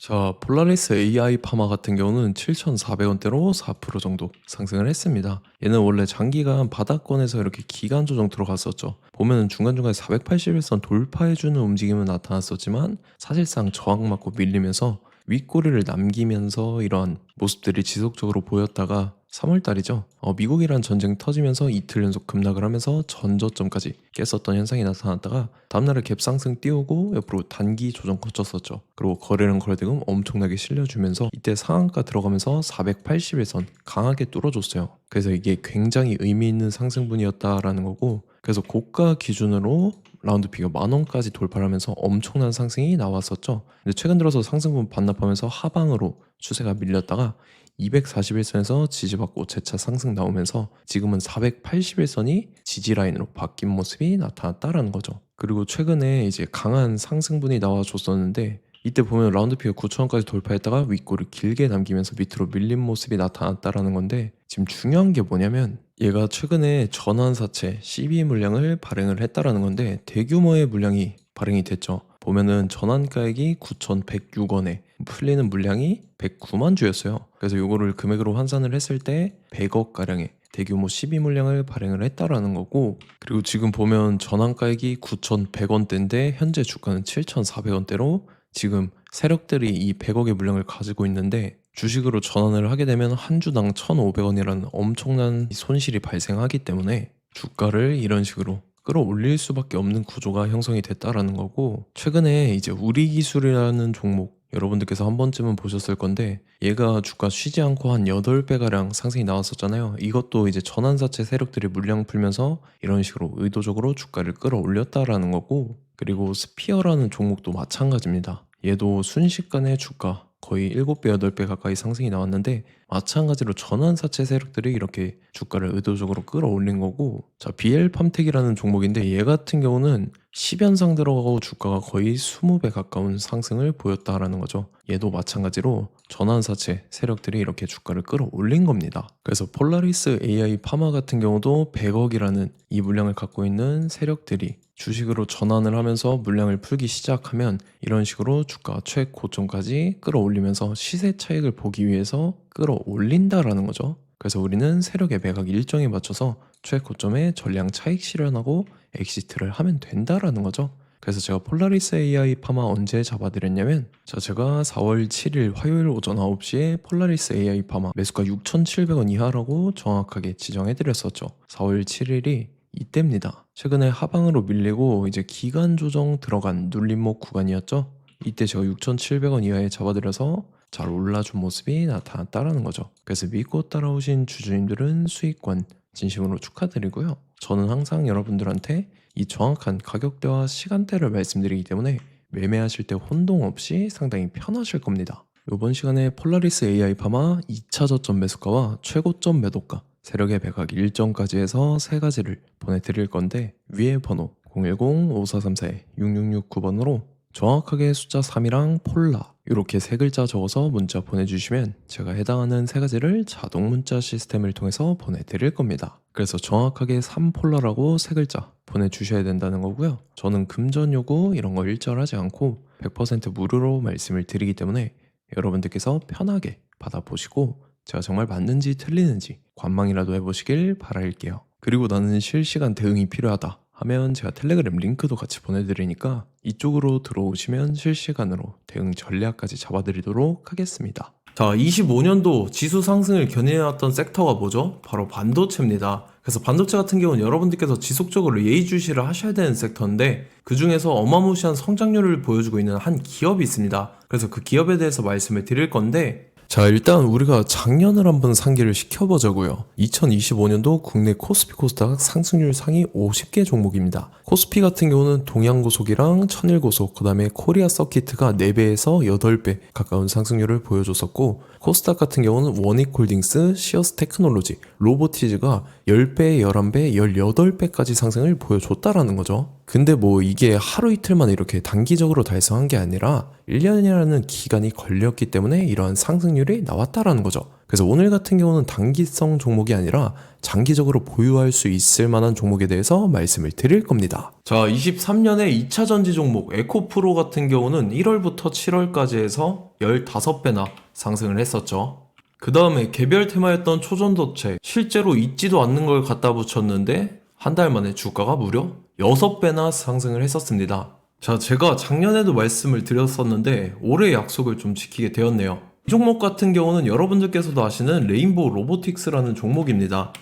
자, 폴라리스 AI 파마 같은 경우는 7,400원대로 4% 정도 상승을 했습니다. 얘는 원래 장기간 바닥권에서 이렇게 기간 조정 들어갔었죠. 보면은 중간중간에 481선 돌파해주는 움직임은 나타났었지만 사실상 저항 맞고 밀리면서 윗꼬리를 남기면서 이러한 모습들이 지속적으로 보였다가 3월달이죠. 미국이란 전쟁 터지면서 이틀 연속 급락을 하면서 전저점까지 깼었던 현상이 나타났다가 다음날에 갭상승 띄우고 옆으로 단기 조정 거쳤었죠. 그리고 거래량 거래대금 엄청나게 실려주면서 이때 상한가 들어가면서 481선 강하게 뚫어줬어요. 그래서 이게 굉장히 의미 있는 상승분이었다라는 거고, 그래서 고가 기준으로 라운드피가 10,000원까지 돌파를 하면서 엄청난 상승이 나왔었죠. 근데 최근 들어서 상승분 반납하면서 하방으로 추세가 밀렸다가 241선에서 지지받고 재차 상승 나오면서 지금은 481선이 지지라인으로 바뀐 모습이 나타났다라는 거죠. 그리고 최근에 이제 강한 상승분이 나와줬었는데 이때 보면 라운드피가 9,000원까지 돌파했다가 윗골을 길게 남기면서 밑으로 밀린 모습이 나타났다라는 건데, 지금 중요한 게 뭐냐면 얘가 최근에 전환사채 CB 물량을 발행을 했다라는 건데 대규모의 물량이 발행이 됐죠. 보면은 전환가액이 9,106원에 풀리는 물량이 109만 주였어요. 그래서 요거를 금액으로 환산을 했을 때 100억 가량의 대규모 12물량을 발행을 했다라는 거고, 그리고 지금 보면 전환가액이 9,100원대인데 현재 주가는 7,400원대로 지금 세력들이 이 100억의 물량을 가지고 있는데 주식으로 전환을 하게 되면 한 주당 1,500원이라는 엄청난 손실이 발생하기 때문에 주가를 이런 식으로 끌어올릴 수밖에 없는 구조가 형성이 됐다라는 거고, 최근에 이제 우리기술이라는 종목 여러분들께서 한 번쯤은 보셨을 건데 얘가 주가 쉬지 않고 한 8배가량 상승이 나왔었잖아요. 이것도 이제 전환사채 세력들이 물량 풀면서 이런 식으로 의도적으로 주가를 끌어올렸다라는 거고, 그리고 스피어라는 종목도 마찬가지입니다. 얘도 순식간에 주가 거의 7배, 8배 가까이 상승이 나왔는데 마찬가지로 전환사채 세력들이 이렇게 주가를 의도적으로 끌어올린 거고, 자, BL팜텍이라는 종목인데 얘 같은 경우는 10연상 들어가고 주가가 거의 20배 가까운 상승을 보였다라는 거죠. 얘도 마찬가지로 전환사채 세력들이 이렇게 주가를 끌어올린 겁니다. 그래서 폴라리스 AI 파마 같은 경우도 100억이라는 이 물량을 갖고 있는 세력들이 주식으로 전환을 하면서 물량을 풀기 시작하면 이런 식으로 주가 최고점까지 끌어올리면서 시세 차익을 보기 위해서 끌어올린다라는 거죠. 그래서 우리는 세력의 매각 일정에 맞춰서 최고점에 전량 차익 실현하고 엑시트를 하면 된다라는 거죠. 그래서 제가 폴라리스 AI 파마 언제 잡아드렸냐면, 제가 4월 7일 화요일 오전 9시에 폴라리스 AI 파마 매수가 6,700원 이하라고 정확하게 지정해드렸었죠. 4월 7일이 이때입니다. 최근에 하방으로 밀리고 이제 기간 조정 들어간 눌림목 구간이었죠. 이때 제가 6,700원 이하에 잡아드려서 잘 올라준 모습이 나타났다라는 거죠. 그래서 믿고 따라오신 주주님들은 수익권 진심으로 축하드리고요. 저는 항상 여러분들한테 이 정확한 가격대와 시간대를 말씀드리기 때문에 매매하실 때 혼동 없이 상당히 편하실 겁니다. 이번 시간에 폴라리스 AI 파마 2차 저점 매수가와 최고점 매도가, 세력의 매각 일정까지 해서 세 가지를 보내드릴 건데, 위에 번호 010-5434-6669번으로 정확하게 숫자 3이랑 폴라 이렇게 세 글자 적어서 문자 보내주시면 제가 해당하는 세 가지를 자동 문자 시스템을 통해서 보내드릴 겁니다. 그래서 정확하게 3폴라라고 세 글자 보내주셔야 된다는 거고요. 저는 금전 요구 이런 거 일절하지 않고 100% 무료로 말씀을 드리기 때문에 여러분들께서 편하게 받아보시고 제가 정말 맞는지 틀리는지 관망이라도 해보시길 바랄게요. 그리고 나는 실시간 대응이 필요하다 하면 제가 텔레그램 링크도 같이 보내드리니까 이쪽으로 들어오시면 실시간으로 대응 전략까지 잡아드리도록 하겠습니다. 자, 25년도 지수 상승을 견인해왔던 섹터가 뭐죠? 바로 반도체입니다. 그래서 반도체 같은 경우는 여러분들께서 지속적으로 예의주시를 하셔야 되는 섹터인데 그 중에서 어마무시한 성장률을 보여주고 있는 한 기업이 있습니다. 그래서 그 기업에 대해서 말씀을 드릴 건데, 자, 일단 우리가 작년을 한번 상기를 시켜보자고요. 2025년도 국내 코스피 코스닥 상승률 상위 50개 종목입니다. 코스피 같은 경우는 동양고속이랑 천일고속, 그 다음에 코리아 서키트가 4배에서 8배 가까운 상승률을 보여줬었고, 코스닥 같은 경우는 원익홀딩스, 시어스 테크놀로지, 로보티즈가 10배, 11배, 18배까지 상승을 보여줬다라는 거죠. 근데 뭐 이게 하루 이틀만 이렇게 단기적으로 달성한 게 아니라 1년이라는 기간이 걸렸기 때문에 이러한 상승률이 나왔다라는 거죠. 그래서 오늘 같은 경우는 단기성 종목이 아니라 장기적으로 보유할 수 있을 만한 종목에 대해서 말씀을 드릴 겁니다. 자, 23년에 2차 전지 종목 에코프로 같은 경우는 1월부터 7월까지 해서 15배나 상승을 했었죠. 그 다음에 개별 테마였던 초전도체, 실제로 있지도 않는 걸 갖다 붙였는데 한 달 만에 주가가 무려 6배나 상승을 했었습니다. 자, 제가 작년에도 말씀을 드렸었는데 올해 약속을 좀 지키게 되었네요. 이 종목 같은 경우는 여러분들께서도 아시는 레인보우 로보틱스라는 종목입니다.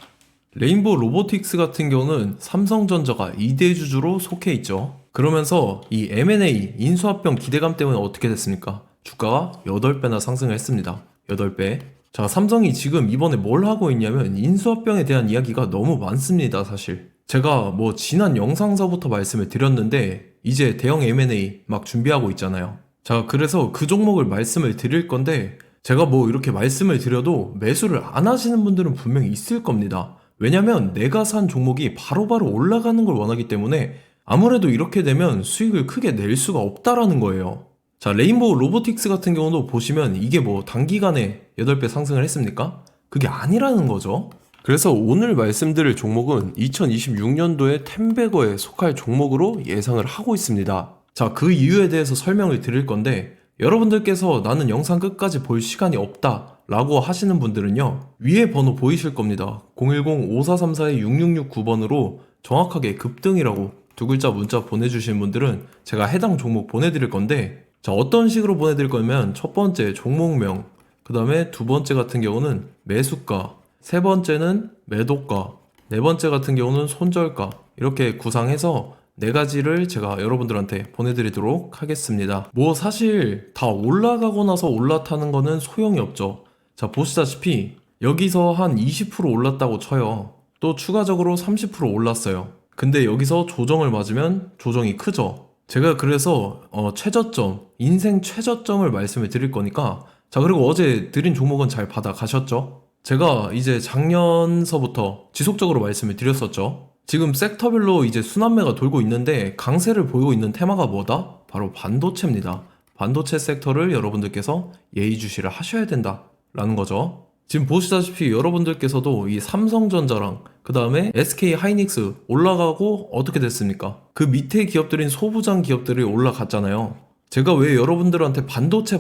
레인보우 로보틱스 같은 경우는 삼성전자가 2대 주주로 속해 있죠. 그러면서 이 M&A 인수합병 기대감 때문에 어떻게 됐습니까? 주가가 8배나 상승을 했습니다. 8배. 자, 삼성이 지금 이번에 뭘 하고 있냐면 인수합병에 대한 이야기가 너무 많습니다, 사실. 제가 뭐 지난 영상서부터 말씀을 드렸는데 이제 대형 M&A 막 준비하고 있잖아요. 자, 그래서 그 종목을 말씀을 드릴 건데 제가 뭐 이렇게 말씀을 드려도 매수를 안 하시는 분들은 분명히 있을 겁니다. 왜냐면 내가 산 종목이 바로바로 올라가는 걸 원하기 때문에 아무래도 이렇게 되면 수익을 크게 낼 수가 없다라는 거예요. 자, 레인보우 로보틱스 같은 경우도 보시면 이게 뭐 단기간에 8배 상승을 했습니까? 그게 아니라는 거죠. 그래서 오늘 말씀드릴 종목은 2026년도에 템베거에 속할 종목으로 예상을 하고 있습니다. 자, 그 이유에 대해서 설명을 드릴 건데 여러분들께서 나는 영상 끝까지 볼 시간이 없다 라고 하시는 분들은요, 위에 번호 보이실 겁니다. 010-5434-6669번으로 정확하게 급등이라고 두 글자 문자 보내주신 분들은 제가 해당 종목 보내드릴 건데, 자, 어떤 식으로 보내드릴 거냐면 첫 번째 종목명, 그 다음에 두 번째 같은 경우는 매수가, 세 번째는 매도가, 네 번째 같은 경우는 손절가, 이렇게 구상해서 네 가지를 제가 여러분들한테 보내드리도록 하겠습니다. 뭐 사실 다 올라가고 나서 올라타는 거는 소용이 없죠. 자, 보시다시피 여기서 한 20% 올랐다고 쳐요. 또 추가적으로 30% 올랐어요. 근데 여기서 조정을 맞으면 조정이 크죠. 제가 그래서 최저점, 인생 최저점을 말씀을 드릴 거니까, 자, 그리고 어제 드린 종목은 잘 받아 가셨죠? 제가 이제 작년서부터 지속적으로 말씀을 드렸었죠. 지금 섹터별로 이제 순환매가 돌고 있는데 강세를 보이고 있는 테마가 뭐다? 바로 반도체입니다. 반도체 섹터를 여러분들께서 예의주시를 하셔야 된다라는 거죠. 지금 보시다시피 여러분들께서도 이 삼성전자랑 그 다음에 SK 하이닉스 올라가고 어떻게 됐습니까? 그 밑에 기업들인 소부장 기업들이 올라갔잖아요. 제가 왜 여러분들한테 반도체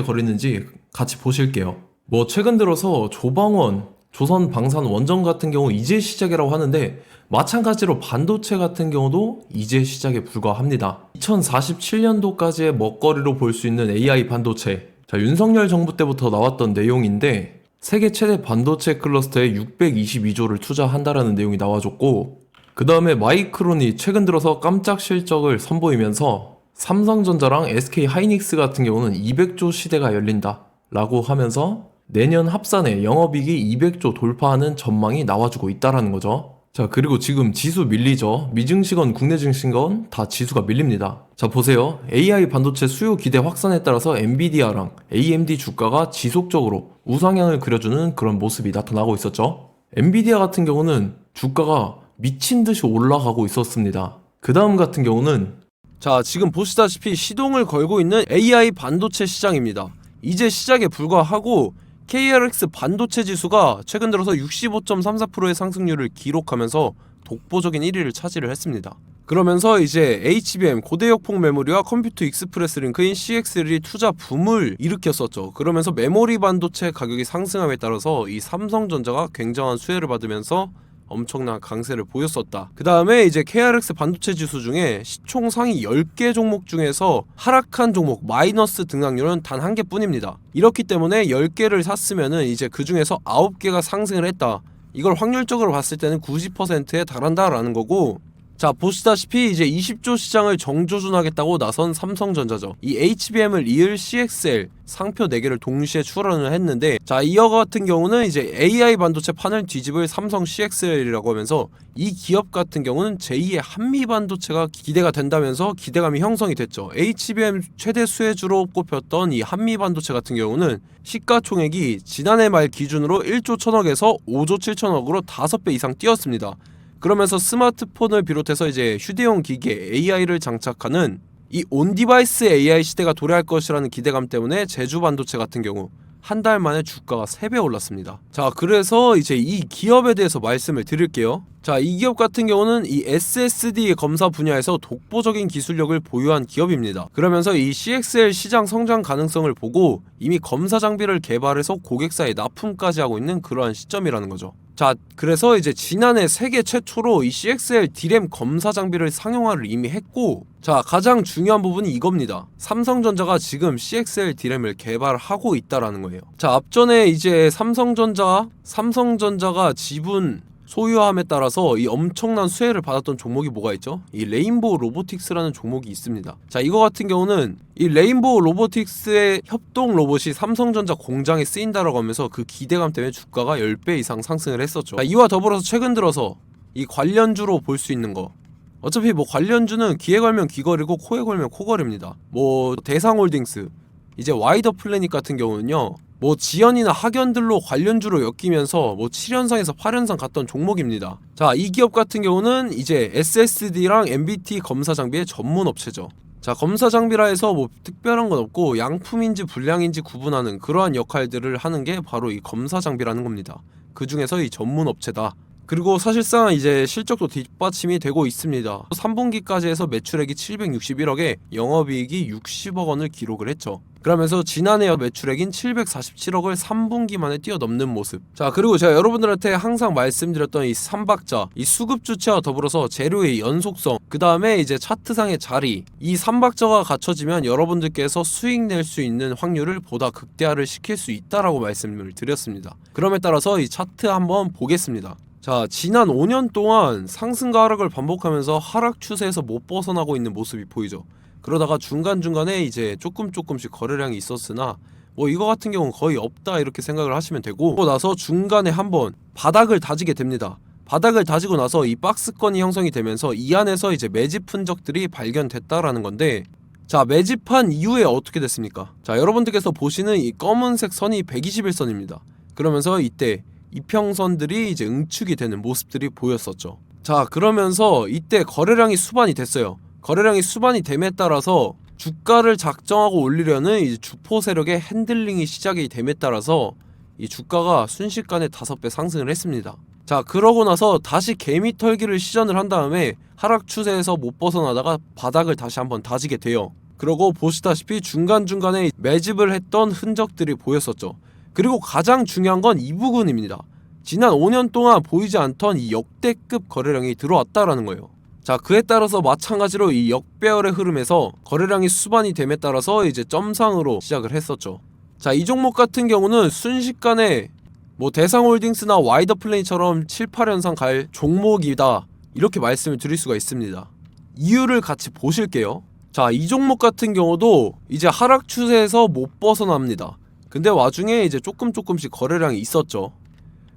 거리는지 같이 보실게요. 뭐 최근 들어서 조방원, 조선방산원전 같은 경우 이제 시작이라고 하는데 마찬가지로 반도체 같은 경우도 이제 시작에 불과합니다. 2047년도까지의 먹거리로 볼 수 있는 AI 반도체. 자, 윤석열 정부 때부터 나왔던 내용인데 세계 최대 반도체 클러스터에 622조를 투자한다라는 내용이 나와줬고, 그 다음에 마이크론이 최근 들어서 깜짝 실적을 선보이면서 삼성전자랑 SK 하이닉스 같은 경우는 200조 시대가 열린다 라고 하면서 내년 합산에 영업이익이 200조 돌파하는 전망이 나와주고 있다라는 거죠. 자, 그리고 지금 지수 밀리죠. 미증시건 국내 증시건 다 지수가 밀립니다. 자, 보세요. AI 반도체 수요 기대 확산에 따라서 엔비디아랑 AMD 주가가 지속적으로 우상향을 그려주는 그런 모습이 나타나고 있었죠. 엔비디아 같은 경우는 주가가 미친 듯이 올라가고 있었습니다. 그 다음 같은 경우는, 자, 지금 보시다시피 시동을 걸고 있는 AI 반도체 시장입니다. 이제 시작에 불과하고 KRX 반도체 지수가 최근 들어서 65.34%의 상승률을 기록하면서 독보적인 1위를 차지를 했습니다. 그러면서 이제 HBM 고대역폭 메모리와 컴퓨터 익스프레스 링크인 CXL이 투자 붐을 일으켰었죠. 그러면서 메모리 반도체 가격이 상승함에 따라서 이 삼성전자가 굉장한 수혜를 받으면서 엄청난 강세를 보였었다. 그 다음에 이제 KRX 반도체 지수 중에 시총 상위 10개 종목 중에서 하락한 종목 마이너스 등락률은 단 1개뿐입니다. 이렇기 때문에 10개를 샀으면은 이제 그 중에서 9개가 상승을 했다. 이걸 확률적으로 봤을 때는 90%에 달한다라는 거고, 자, 보시다시피 이제 20조 시장을 정조준하겠다고 나선 삼성전자죠. 이 HBM을 이을 CXL 상표 4개를 동시에 출원을 했는데, 자, 이어 같은 경우는 이제 AI 반도체 판을 뒤집을 삼성 CXL이라고 하면서 이 기업 같은 경우는 제2의 한미 반도체가 기대가 된다면서 기대감이 형성이 됐죠. HBM 최대 수혜주로 꼽혔던 이 한미 반도체 같은 경우는 시가총액이 지난해 말 기준으로 1조 1000억에서 5조 7천억으로 5배 이상 뛰었습니다. 그러면서 스마트폰을 비롯해서 이제 휴대용 기기에 AI를 장착하는 이 온디바이스 AI 시대가 도래할 것이라는 기대감 때문에 제주 반도체 같은 경우, 한 달 만에 주가가 3배 올랐습니다. 자, 그래서 이제 이 기업에 대해서 말씀을 드릴게요. 자, 이 기업 같은 경우는 이 SSD 검사 분야에서 독보적인 기술력을 보유한 기업입니다. 그러면서 이 CXL 시장 성장 가능성을 보고 이미 검사 장비를 개발해서 고객사에 납품까지 하고 있는 그러한 시점이라는 거죠. 자, 그래서 이제 지난해 세계 최초로 이 CXL D램 검사 장비를 상용화를 이미 했고, 자, 가장 중요한 부분이 이겁니다. 삼성전자가 지금 CXL D램을 개발하고 있다라는 거예요. 자, 앞전에 이제 삼성전자가 지분 소유함에 따라서 이 엄청난 수혜를 받았던 종목이 뭐가 있죠? 이 레인보우 로보틱스라는 종목이 있습니다. 자, 이거 같은 경우는 이 레인보우 로보틱스의 협동 로봇이 삼성전자 공장에 쓰인다라고 하면서 그 기대감 때문에 주가가 10배 이상 상승을 했었죠. 자, 이와 더불어서 최근 들어서 이 관련주로 볼 수 있는 거, 어차피 뭐 관련주는 귀에 걸면 귀걸이고 코에 걸면 코걸입니다. 뭐 대상홀딩스, 이제 와이더 플래닛 같은 경우는요, 뭐 지연이나 학연들로 관련주로 엮이면서 뭐 7연상에서 8연상 갔던 종목입니다. 자, 이 기업 같은 경우는 이제 SSD랑 MBT 검사 장비의 전문 업체죠. 자, 검사 장비라 해서 뭐 특별한 건 없고 양품인지 불량인지 구분하는 그러한 역할들을 하는 게 바로 이 검사 장비라는 겁니다. 그 중에서 이 전문 업체다. 그리고 사실상 이제 실적도 뒷받침이 되고 있습니다. 3분기까지 해서 매출액이 761억에 영업이익이 60억 원을 기록을 했죠. 그러면서 지난해 매출액인 747억을 3분기 만에 뛰어넘는 모습. 자, 그리고 제가 여러분들한테 항상 말씀드렸던 이 3박자, 이 수급 주체와 더불어서 재료의 연속성, 그 다음에 이제 차트상의 자리, 이 3박자가 갖춰지면 여러분들께서 수익 낼 수 있는 확률을 보다 극대화를 시킬 수 있다라고 말씀을 드렸습니다. 그럼에 따라서 이 차트 한번 보겠습니다. 자, 지난 5년 동안 상승과 하락을 반복하면서 하락 추세에서 못 벗어나고 있는 모습이 보이죠. 그러다가 중간중간에 이제 조금씩 거래량이 있었으나 뭐 이거 같은 경우는 거의 없다 이렇게 생각을 하시면 되고, 그러고 나서 중간에 한번 바닥을 다지게 됩니다. 바닥을 다지고 나서 이 박스권이 형성이 되면서 이 안에서 이제 매집 흔적들이 발견됐다라는 건데, 자, 매집한 이후에 어떻게 됐습니까? 자, 여러분들께서 보시는 이 검은색 선이 121선입니다. 그러면서 이때 이평선들이 이제 응축이 되는 모습들이 보였었죠. 자, 그러면서 이때 거래량이 수반이 됐어요. 거래량이 수반이 됨에 따라서 주가를 작정하고 올리려는 이제 주포 세력의 핸들링이 시작이 됨에 따라서 이 주가가 순식간에 5배 상승을 했습니다. 자, 그러고 나서 다시 개미 털기를 시전을 한 다음에 하락 추세에서 못 벗어나다가 바닥을 다시 한번 다지게 돼요. 그러고 보시다시피 중간중간에 매집을 했던 흔적들이 보였었죠. 그리고 가장 중요한 건 이 부분입니다. 지난 5년 동안 보이지 않던 이 역대급 거래량이 들어왔다라는 거예요. 자, 그에 따라서 마찬가지로 이 역배열의 흐름에서 거래량이 수반이 됨에 따라서 이제 점상으로 시작을 했었죠. 자, 이 종목 같은 경우는 순식간에 뭐 대상홀딩스나 와이더 플레이처럼 7, 8연상 갈 종목이다 이렇게 말씀을 드릴 수가 있습니다. 이유를 같이 보실게요. 자, 이 종목 같은 경우도 이제 하락 추세에서 못 벗어납니다. 근데 와중에 이제 조금씩 거래량이 있었죠.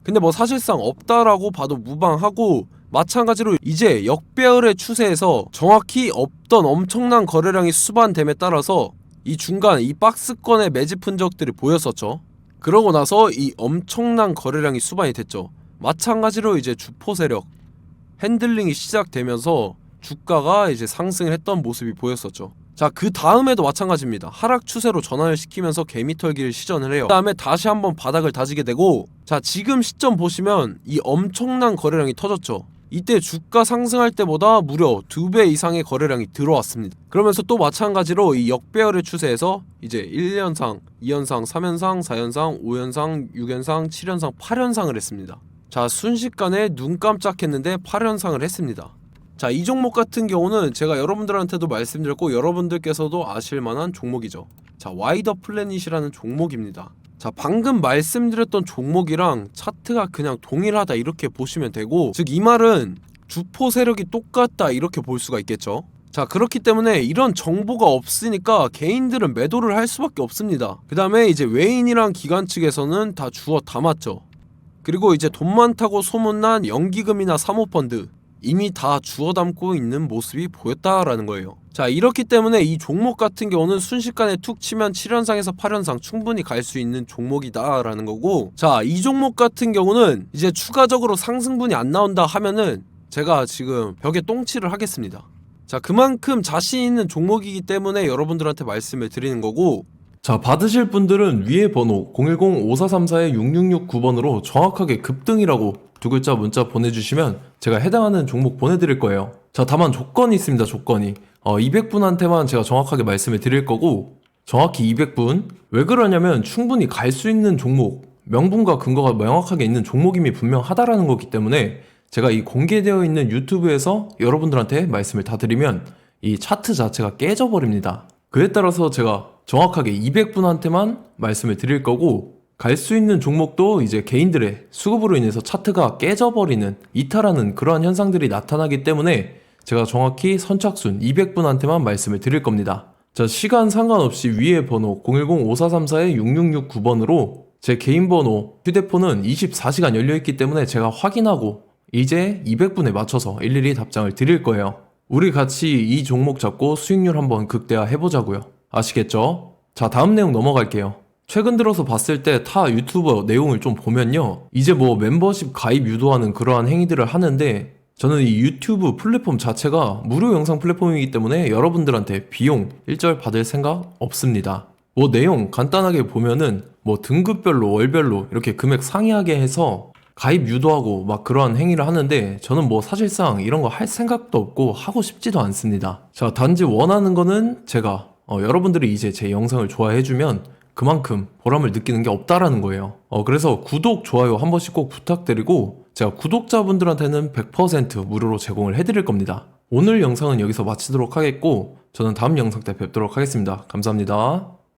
근데 뭐 사실상 없다라고 봐도 무방하고, 마찬가지로 이제 역배열의 추세에서 정확히 없던 엄청난 거래량이 수반됨에 따라서 이 중간 이 박스권의 매집 흔적들이 보였었죠. 그러고 나서 이 엄청난 거래량이 수반이 됐죠. 마찬가지로 이제 주포 세력 핸들링이 시작되면서 주가가 이제 상승을 했던 모습이 보였었죠. 자, 그 다음에도 마찬가지입니다. 하락 추세로 전환을 시키면서 개미털기를 시전을 해요. 그 다음에 다시 한번 바닥을 다지게 되고, 자, 지금 시점 보시면 이 엄청난 거래량이 터졌죠. 이때 주가 상승할 때보다 무려 2배 이상의 거래량이 들어왔습니다. 그러면서 또 마찬가지로 이 역배열의 추세에서 이제 1연상, 2연상, 3연상, 4연상, 5연상, 6연상, 7연상, 8연상을 했습니다. 자, 순식간에 눈 깜짝했는데 8연상을 했습니다. 자, 이 종목 같은 경우는 제가 여러분들한테도 말씀드렸고 여러분들께서도 아실만한 종목이죠. 자, 와이더 플래닛이라는 종목입니다. 자, 방금 말씀드렸던 종목이랑 차트가 그냥 동일하다 이렇게 보시면 되고, 즉 이 말은 주포 세력이 똑같다 이렇게 볼 수가 있겠죠. 자, 그렇기 때문에 이런 정보가 없으니까 개인들은 매도를 할 수밖에 없습니다. 그 다음에 이제 외인이랑 기관 측에서는 다 주워 담았죠. 그리고 이제 돈 많다고 소문난 연기금이나 사모펀드 이미 다 주워 담고 있는 모습이 보였다라는 거예요. 자, 이렇기 때문에 이 종목 같은 경우는 순식간에 툭 치면 7연상에서 8연상 충분히 갈 수 있는 종목이다 라는 거고, 자, 이 종목 같은 경우는 이제 추가적으로 상승분이 안 나온다 하면은 제가 지금 벽에 똥칠을 하겠습니다. 자, 그만큼 자신 있는 종목이기 때문에 여러분들한테 말씀을 드리는 거고, 자, 받으실 분들은 위에 번호 010-5434-6669번으로 정확하게 급등이라고 두 글자 문자 보내주시면 제가 해당하는 종목 보내드릴 거예요. 자, 다만 조건이 있습니다. 조건이 200분한테만 제가 정확하게 말씀을 드릴 거고, 정확히 200분. 왜 그러냐면 충분히 갈 수 있는 종목, 명분과 근거가 명확하게 있는 종목임이 분명하다라는 거기 때문에 제가 이 공개되어 있는 유튜브에서 여러분들한테 말씀을 다 드리면 이 차트 자체가 깨져버립니다. 그에 따라서 제가 정확하게 200분한테만 말씀을 드릴 거고, 갈 수 있는 종목도 이제 개인들의 수급으로 인해서 차트가 깨져버리는, 이탈하는 그러한 현상들이 나타나기 때문에 제가 정확히 선착순 200분한테만 말씀을 드릴 겁니다. 자, 시간 상관없이 위에 번호 010-5434-6669번으로 제 개인 번호, 휴대폰은 24시간 열려있기 때문에 제가 확인하고 이제 200분에 맞춰서 일일이 답장을 드릴 거예요. 우리 같이 이 종목 잡고 수익률 한번 극대화 해보자고요. 아시겠죠? 자, 다음 내용 넘어갈게요. 최근 들어서 봤을 때 타 유튜버 내용을 좀 보면요, 이제 뭐 멤버십 가입 유도하는 그러한 행위들을 하는데, 저는 이 유튜브 플랫폼 자체가 무료 영상 플랫폼이기 때문에 여러분들한테 비용 일절 받을 생각 없습니다. 뭐 내용 간단하게 보면은 뭐 등급별로 월별로 이렇게 금액 상이하게 해서 가입 유도하고 막 그러한 행위를 하는데, 저는 뭐 사실상 이런 거 할 생각도 없고 하고 싶지도 않습니다. 자, 단지 원하는 거는 제가 여러분들이 이제 제 영상을 좋아해주면 그만큼 보람을 느끼는 게 없다라는 거예요. 그래서 구독, 좋아요 한 번씩 꼭 부탁드리고, 제가 구독자분들한테는 100% 무료로 제공을 해드릴 겁니다. 오늘 영상은 여기서 마치도록 하겠고, 저는 다음 영상 때 뵙도록 하겠습니다. 감사합니다.